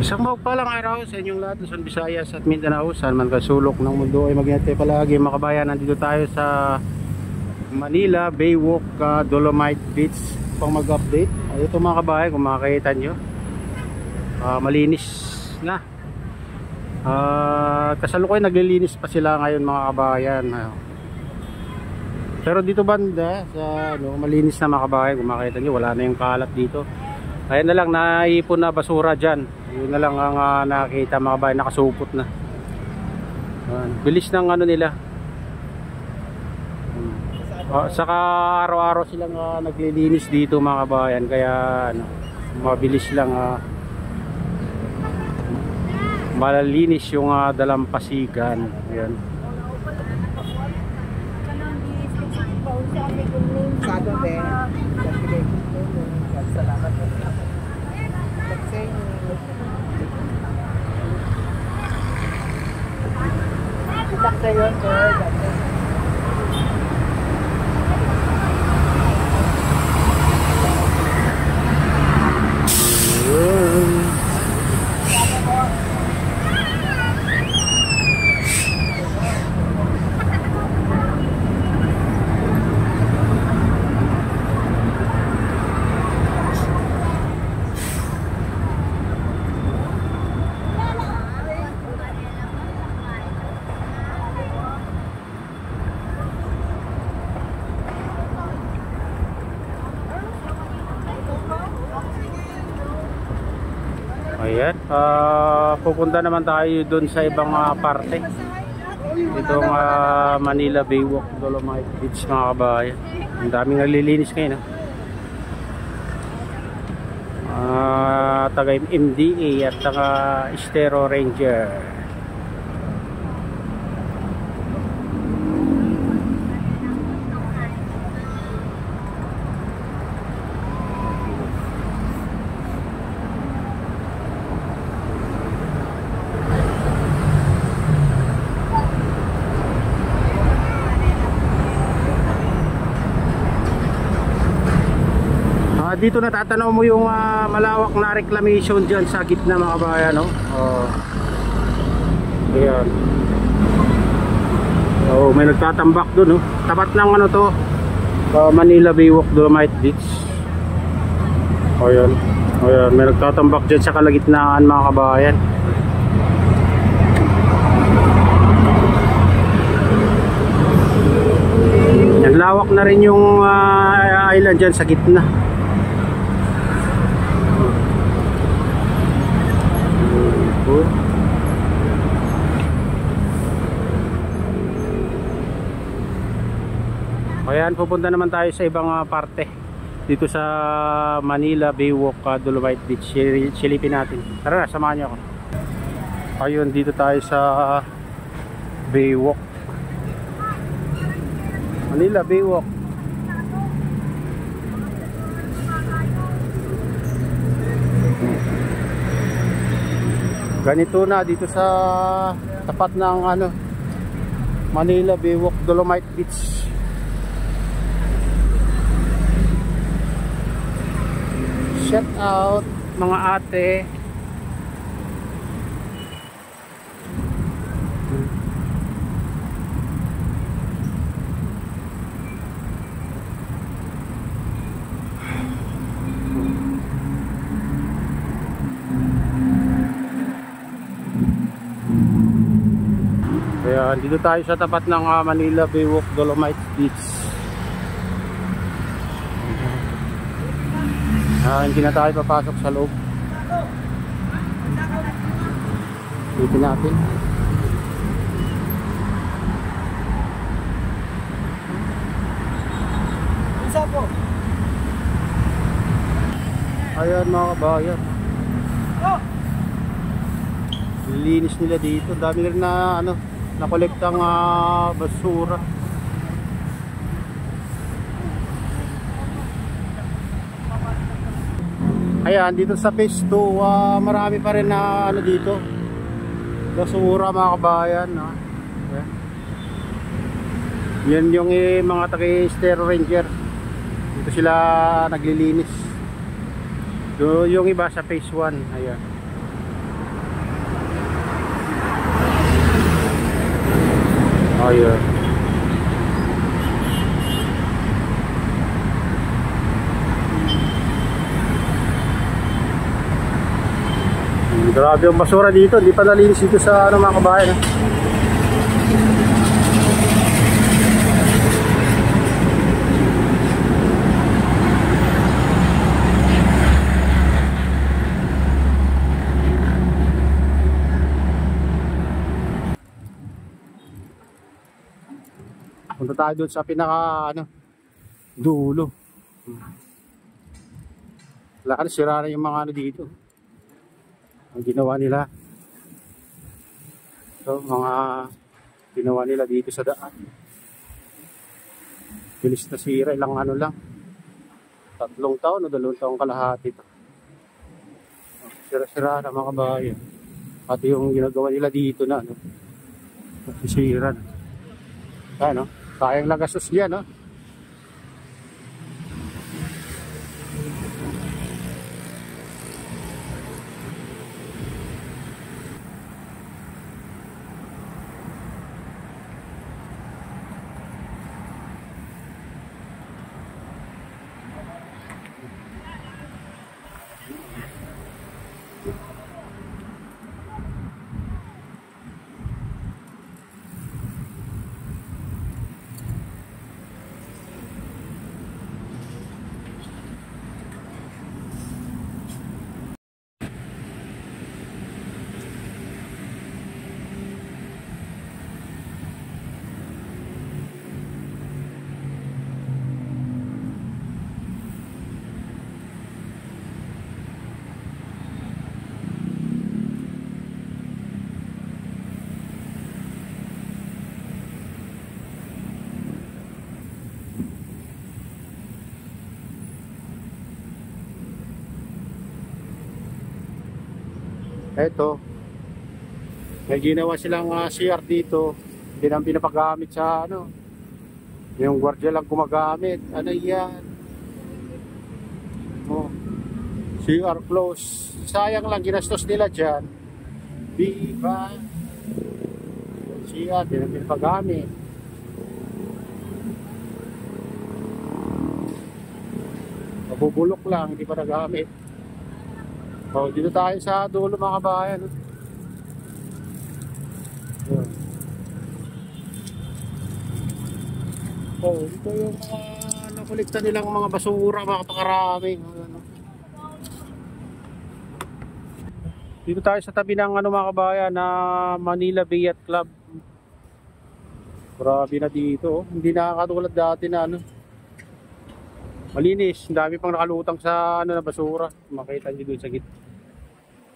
Isang mapagpalang araw sa inyong lahat, Luzon, Visayas at Mindanao. Saan man kasulok ng mundo ay mag-ingat palagi mga kabayan. Nandito tayo sa Manila Baywalk, Dolomite Beach pang mag-update. Ito mga kabayan, kung makikita nyo, malinis na. Kasalukuyan naglilinis pa sila ngayon mga kabayan. Pero dito banda sa malinis na mga kabayan, kung makikita nyo, wala na yung kalat dito. Ayan na lang, naipon na basura dyan. Yun na lang ang nakita mga kabayan, nakasupot na. Bilis ng ano nila. Saka araw-araw silang naglilinis dito mga kabayan, kaya mabilis lang malalinis yung dalampasigan. Ayan. Ayan, pupunta naman tayo dun sa ibang parte. Itong Manila Baywalk, Dolomite Beach mga kabayan. Ang daming naglilinis ngayon. Taga MDA at taga Estero Ranger. Dito natatanaw mo yung malawak na reclamation dyan sa gitna mga kabayan, no? Ayan. May nagtatambak dun, no? Tapat ng ano to, Manila Baywalk, Dolomite Beach. Ayan. Ayan, may nagtatambak dyan sa kalagitnaan mga kabayan. Yan, lawak na rin yung island dyan sa gitna. Ayan, pupunta naman tayo sa ibang parte dito sa Manila Baywalk, Dolomite Beach. Silipin natin. Tara na, samahan niyo ako. Ayun, dito tayo sa Baywalk, Manila Baywalk. Ganito na dito sa tapat ng Manila Baywalk, Dolomite Beach. Shout out mga ate. Ayan, dito tayo sa tapat ng Manila Baywalk, Dolomite Beach. Hindi na tayo papasok sa loob. Dito natin. Isa po. Ayan mga kabayan. Lilinis nila dito. Dami rin na nakolektang basura. Ayan, dito sa phase 2, marami pa rin na dito basura mga kabayan. Ayan. Yan yung mga taga-Estero Ranger. Dito sila naglilinis. Yung iba sa phase 1. Ayan. Ayun. Grabe yung basura dito, hindi pa nalinis dito sa ano mga kabayan. Punta tayo doon sa pinaka ano, dulo. Wala ka na, sira na yung mga ano dito. Ang ginawa nila. So, mga ginawa nila dito sa daan. Bilis na sira, ilang ano lang. 3 taon o 2 taong kalahati ito. Sira-sira na mga kabayan. At yung ginagawa nila dito na, ano, sira na. Ano, sayang lang gastos yan, no? Eto, may ginawa silang CR dito. Hindi naman pinapagamit sa ano. Yung gwardiya lang gumagamit. Ano yan? Oh, CR close. Sayang lang, ginastos nila dyan. Diba? CR, hindi naman pinapagamit. Mabubulok lang, hindi pa nagamit. Oh, dito tayo sa dulo mga kabayan. Oh, ito yung mga nakulikta nilang mga basura, mga kapakarami. Dito tayo sa tabi ng ano mga kabayan na Manila Bay Yacht Club. Grabe na dito, oh. Hindi nakakatulad dati na ano. Malinis, ang dami pang nakalutang sa ano na basura. Makita niyo doon sa gitna.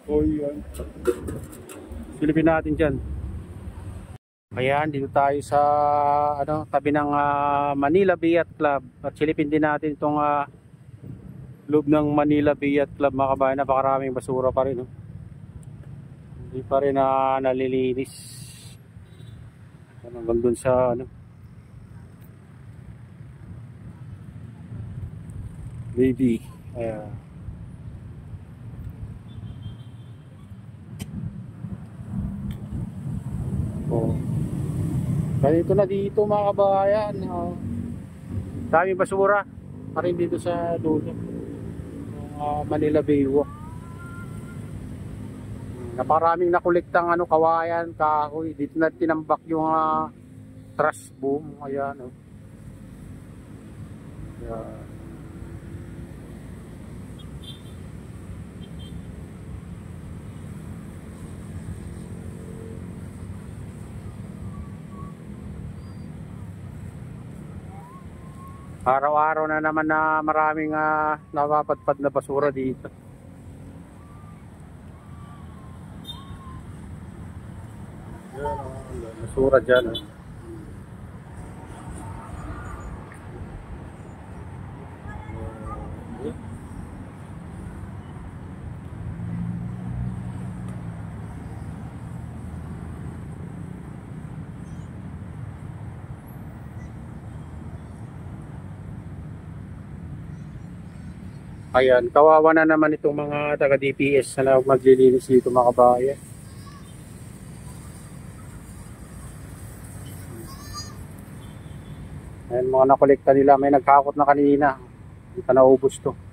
Oh, yan. Silipin natin dyan. Ayan, dito tayo sa ano, tabi ng Manila Bay Yacht Club. At silipin din natin itong loob ng Manila Bay Yacht Club mga kabayan. Napakaraming basura pa rin. Oh. Hindi pa rin nalilinis. Hanggang dun sa ano, baby. Ayan. Oh. Ganito na dito mga kabayan. Oh. Daming basura pa rin dito sa dulo. Manila Bay Walk. Naparaming nakuliktang ano, kawayan, kahoy. Dito na tinambak yung trash boom. Ayan. Oh. Ayan. Araw-araw na naman na maraming napapadpad na basura dito. Basura dyan. Ayan, kawawa na naman itong mga taga DPS na maglilinis dito mga kabayan. Yung mga nakolekta nila, may nagkakot na kanina. Hindi pa naubos to.